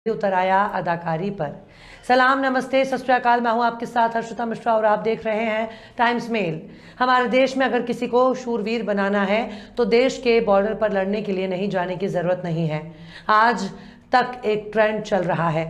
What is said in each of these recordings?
उतर आया अदाकारी पर। सलाम, नमस्ते, सत श्री अकाल। मैं हूं आपके साथ हर्षिता मिश्रा और आप देख रहे हैं टाइम्स मेल। हमारे देश में अगर किसी को शूरवीर बनाना है तो देश के बॉर्डर पर लड़ने के लिए नहीं जाने की ज़रूरत नहीं है। आज तक एक ट्रेंड चल रहा है,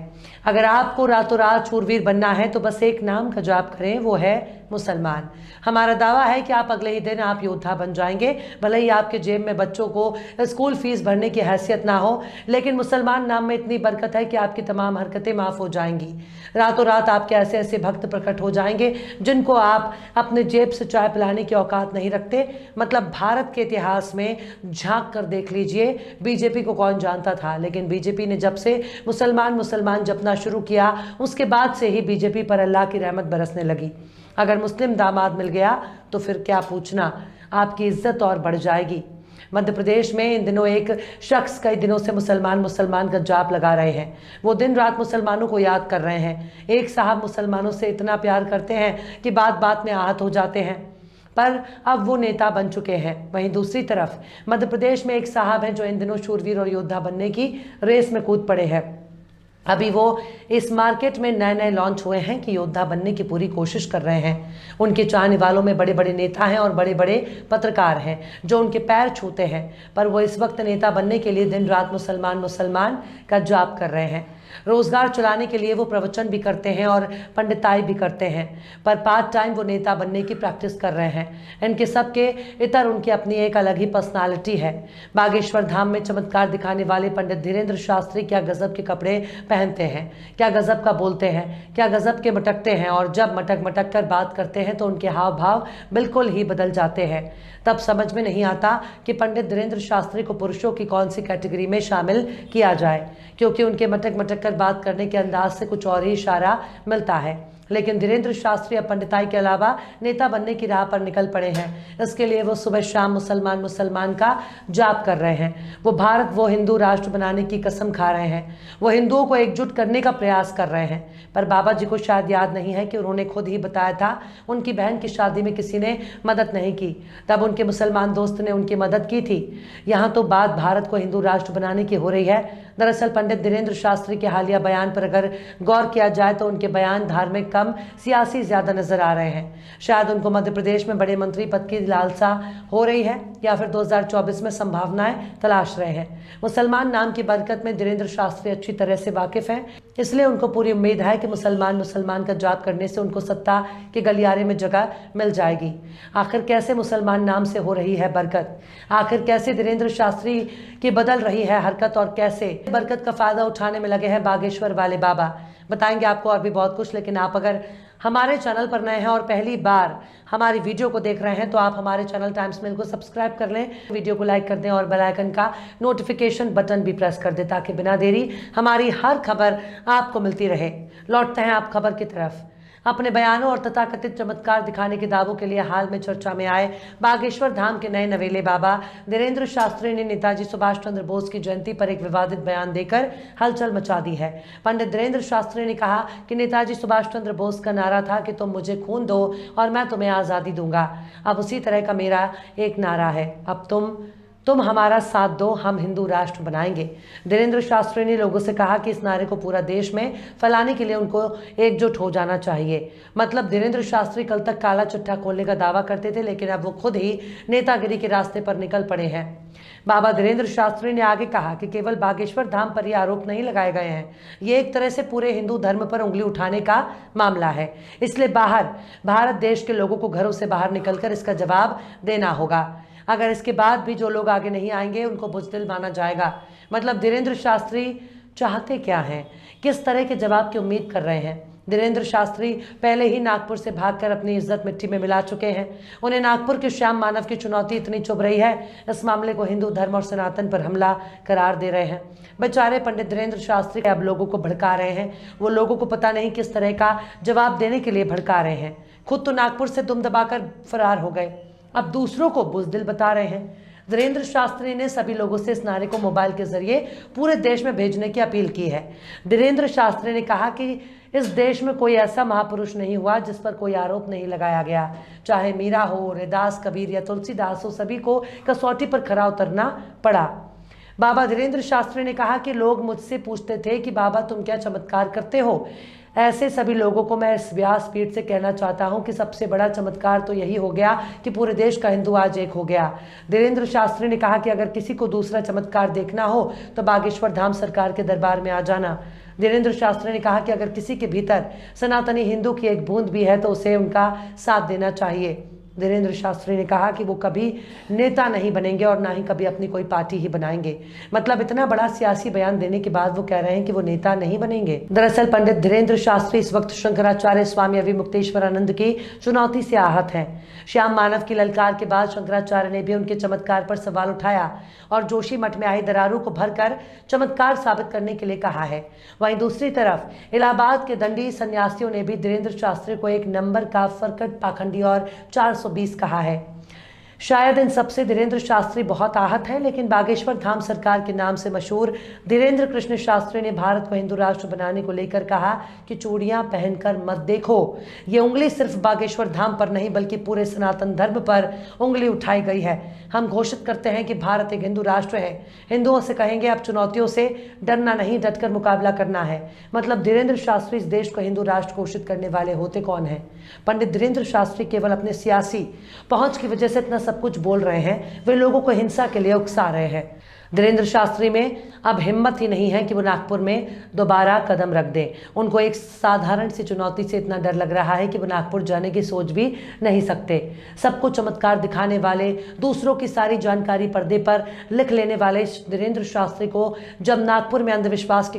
अगर आपको रातों रात शूरवीर बनना है तो बस एक नाम का जाप करें, वो है मुसलमान। हमारा दावा है कि आप अगले ही दिन आप योद्धा बन जाएंगे। भले ही आपके जेब में बच्चों को स्कूल फीस भरने की हैसियत ना हो, लेकिन मुसलमान नाम में इतनी बरकत है कि आपकी तमाम हरकतें माफ़ हो जाएंगी। रातों रात आपके ऐसे ऐसे भक्त प्रकट हो जाएंगे जिनको आप अपने जेब से चाय पिलाने की औकात नहीं रखते। मतलब भारत के इतिहास में झांक कर देख लीजिए, बीजेपी को कौन जानता था, लेकिन बीजेपी ने जब से मुसलमान मुसलमान जपना शुरू किया उसके बाद से ही बीजेपी पर अल्लाह की रहमत बरसने लगी। अगर मुस्लिम दामाद मिल गया तो फिर क्या पूछना, आपकी इज्जत और बढ़ जाएगी। मध्य प्रदेश में इन दिनों एक शख्स कई दिनों से मुसलमान मुसलमान का जाप लगा रहे हैं। वो दिन रात मुसलमानों को याद कर रहे हैं। एक साहब मुसलमानों से इतना प्यार करते हैं कि बात बात में आहत हो जाते हैं, पर अब वो नेता बन चुके हैं। वहीं दूसरी तरफ मध्य प्रदेश में एक साहब हैं जो इन दिनों शूरवीर और योद्धा बनने की रेस में कूद पड़े हैं। अभी वो इस मार्केट में नए नए लॉन्च हुए हैं कि योद्धा बनने की पूरी कोशिश कर रहे हैं। उनके चाहने वालों में बड़े बड़े नेता हैं और बड़े बड़े पत्रकार हैं जो उनके पैर छूते हैं, पर वो इस वक्त नेता बनने के लिए दिन रात मुसलमान मुसलमान का जाप कर रहे हैं। रोजगार चलाने के लिए वो प्रवचन भी करते हैं और पंडिताई भी करते हैं, पर पार्ट टाइम वो नेता बनने की प्रैक्टिस कर रहे हैं। इनके सबके इतर उनकी अपनी एक अलग ही पर्सनालिटी है। बागेश्वर धाम में चमत्कार दिखाने वाले पंडित धीरेन्द्र शास्त्री क्या गजब के कपड़े पहनते हैं, क्या गजब का बोलते हैं, क्या गजब के मटकते हैं, और जब मटक मटक कर बात करते हैं तो उनके हाव भाव बिल्कुल ही बदल जाते हैं। तब समझ में नहीं आता कि पंडित धीरेन्द्र शास्त्री को पुरुषों की कौन सी कैटेगरी में शामिल किया जाए, क्योंकि उनके मटक मटक कर बात करने के अंदाज से कुछ और ही इशारा मिलता है। लेकिन धीरेन्द्र शास्त्री अब पंडिताई के अलावा नेता बनने की राह पर निकल पड़े हैं। इसके लिए वो सुबह शाम मुसलमान मुसलमान का जाप कर रहे हैं। वो हिंदू राष्ट्र बनाने की कसम खा रहे हैं। वो हिंदुओं को एकजुट करने का प्रयास कर रहे हैं। पर बाबा जी को शायद याद नहीं है कि उन्होंने खुद ही बताया था उनकी बहन की शादी में किसी ने मदद नहीं की, तब उनके मुसलमान दोस्त ने उनकी मदद की थी। यहाँ तो बात भारत को हिंदू राष्ट्र बनाने की हो रही है। दरअसल पंडित धीरेन्द्र शास्त्री के हालिया बयान पर अगर गौर किया जाए तो उनके बयान धार्मिक कम सियासी ज्यादा नजर आ रहे हैं। शायद उनको मध्य प्रदेश में बड़े मंत्री पद की लालसा हो रही है या फिर 2024 में संभावनाएं तलाश रहे हैं। मुसलमान नाम की बरकत में धीरेन्द्र शास्त्री अच्छी तरह से वाकिफ हैं, इसलिए उनको पूरी उम्मीद है कि मुसलमान मुसलमान का जाप करने से उनको सत्ता के गलियारे में जगह मिल जाएगी। आखिर कैसे मुसलमान नाम से हो रही है बरकत, आखिर कैसे धीरेन्द्र शास्त्री की बदल रही है हरकत, और कैसे बरकत का फायदा उठाने में लगे हैं बागेश्वर वाले बाबा। बताएंगे आपको और भी बहुत कुछ, लेकिन आप अगर हमारे चैनल पर नए हैं और पहली बार हमारी वीडियो को देख रहे हैं तो आप हमारे चैनल टाइम्स मेल को सब्सक्राइब कर लें, वीडियो को लाइक कर दें और बेल आइकन का नोटिफिकेशन बटन भी प्रेस कर दें ताकि बिना देरी हमारी हर खबर आपको मिलती रहे। लौटते हैं आप खबर की तरफ। अपने बयानों और तथाकथित चमत्कार दिखाने के दावों के लिए हाल में चर्चा में आए बागेश्वर धाम के नए नवेले बाबा धीरेन्द्र शास्त्री ने नेताजी सुभाष चंद्र बोस की जयंती पर एक विवादित बयान देकर हलचल मचा दी है। पंडित धीरेन्द्र शास्त्री ने कहा कि नेताजी सुभाष चंद्र बोस का नारा था कि तुम मुझे खून दो और मैं तुम्हें आज़ादी दूंगा। अब उसी तरह का मेरा एक नारा है, अब तुम हमारा साथ दो, हम हिंदू राष्ट्र बनाएंगे। धीरेन्द्र शास्त्री ने लोगों से कहा कि इस नारे को पूरा देश में फैलाने के लिए उनको एकजुट हो जाना चाहिए। मतलब धीरेन्द्र शास्त्री कल तक काला चिट्ठा खोलने का दावा करते थे, लेकिन अब वो खुद ही नेतागिरी के रास्ते पर निकल पड़े हैं। बाबा धीरेन्द्र शास्त्री ने आगे कहा कि केवल बागेश्वर धाम पर ये आरोप नहीं लगाए गए हैं, ये एक तरह से पूरे हिंदू धर्म पर उंगली उठाने का मामला है। इसलिए भारत देश के लोगों को घरों से बाहर निकलकर इसका जवाब देना होगा। अगर इसके बाद भी जो लोग आगे नहीं आएंगे उनको बुज़दिल माना जाएगा। मतलब धीरेन्द्र शास्त्री चाहते क्या हैं, किस तरह के जवाब की उम्मीद कर रहे हैं। धीरेन्द्र शास्त्री पहले ही नागपुर से भागकर अपनी इज्जत मिट्टी में मिला चुके हैं। उन्हें नागपुर के श्याम मानव की चुनौती इतनी चुभ रही है, इस मामले को हिंदू धर्म और सनातन पर हमला करार दे रहे हैं। बेचारे पंडित धीरेन्द्र शास्त्री अब लोगों को भड़का रहे हैं। वो लोगों को पता नहीं किस तरह का जवाब देने के लिए भड़का रहे हैं। खुद तो नागपुर से दुम दबाकर फरार हो गए, अब दूसरों को बुज़दिल बता रहे हैं। धीरेन्द्र शास्त्री ने सभी लोगों से इस नारे को मोबाइल के जरिए पूरे देश में भेजने की अपील की है। धीरेन्द्र शास्त्री ने कहा कि इस देश में कोई ऐसा महापुरुष नहीं हुआ जिस पर कोई आरोप नहीं लगाया गया, चाहे मीरा हो, रैदास, कबीर या तुलसीदास हो, सभी को कसौटी पर खरा उतरना पड़ा। बाबा धीरेन्द्र शास्त्री ने कहा कि लोग मुझसे पूछते थे कि बाबा तुम क्या चमत्कार करते हो। ऐसे सभी लोगों को मैं इस व्यासपीठ से कहना चाहता हूं कि सबसे बड़ा चमत्कार तो यही हो गया कि पूरे देश का हिंदू आज एक हो गया। धीरेन्द्र शास्त्री ने कहा कि अगर किसी को दूसरा चमत्कार देखना हो तो बागेश्वर धाम सरकार के दरबार में आ जाना। धीरेन्द्र शास्त्री ने कहा कि अगर किसी के भीतर सनातनी हिंदू की एक बूंद भी है तो उसे उनका साथ देना चाहिए। धीरेन्द्र शास्त्री ने कहा कि वो कभी नेता नहीं बनेंगे और ना ही कभी अपनी कोई पार्टी ही बनाएंगे। मतलब इतना बड़ा सियासी बयान देने के बाद वो कह रहे हैं कि वो नेता नहीं बनेंगे। दरअसल पंडित धीरेन्द्र शास्त्री इस वक्त शंकराचार्य स्वामी अविमुक्तेश्वरानंद की चुनौती से आहत हैं। श्याम मानव की ललकार के बाद शंकराचार्य ने भी उनके चमत्कार पर सवाल उठाया और जोशी मठ में आई दरारों को भरकर चमत्कार साबित करने के लिए कहा है। वहीं दूसरी तरफ इलाहाबाद के दंडी सन्यासियों ने भी धीरेन्द्र शास्त्री को एक नंबर का फरकट, पाखंडी और 420 कहा है। शायद इन सबसे धीरेन्द्र शास्त्री बहुत आहत हैं, लेकिन बागेश्वर धाम सरकार के नाम से मशहूर धीरेन्द्र कृष्ण शास्त्री ने भारत को हिंदू राष्ट्र बनाने को लेकर कहा कि चूड़ियां पहनकर मत देखो। ये उंगली सिर्फ बागेश्वर धाम पर नहीं बल्कि पूरे सनातन धर्म पर उंगली उठाई गई है। हम घोषित करते हैं कि भारत एक हिंदू राष्ट्र है। हिंदुओं से कहेंगे अब चुनौतियों से डरना नहीं, डटकर मुकाबला करना है। मतलब धीरेन्द्र शास्त्री इस देश को हिंदू राष्ट्र घोषित करने वाले होते कौन हैं? पंडित धीरेन्द्र शास्त्री केवल अपने सियासी पहुंच की वजह से इतना सब कुछ बोल रहे हैं। वे लोगों को हिंसा के लिए उकसा रहे हैं। धीरेन्द्र शास्त्री में अब हिम्मत ही नहीं है कि वो नागपुर में दोबारा कदम रख दें। उनको एक साधारण सी चुनौती से इतना डर लग रहा है कि वो नागपुर जाने की सोच भी नहीं सकते। सबको चमत्कार दिखाने वाले, दूसरों की सारी जानकारी पर्दे पर लिख लेने वाले धीरेन्द्र शास्त्री को जब नागपुर में अंधविश्वास के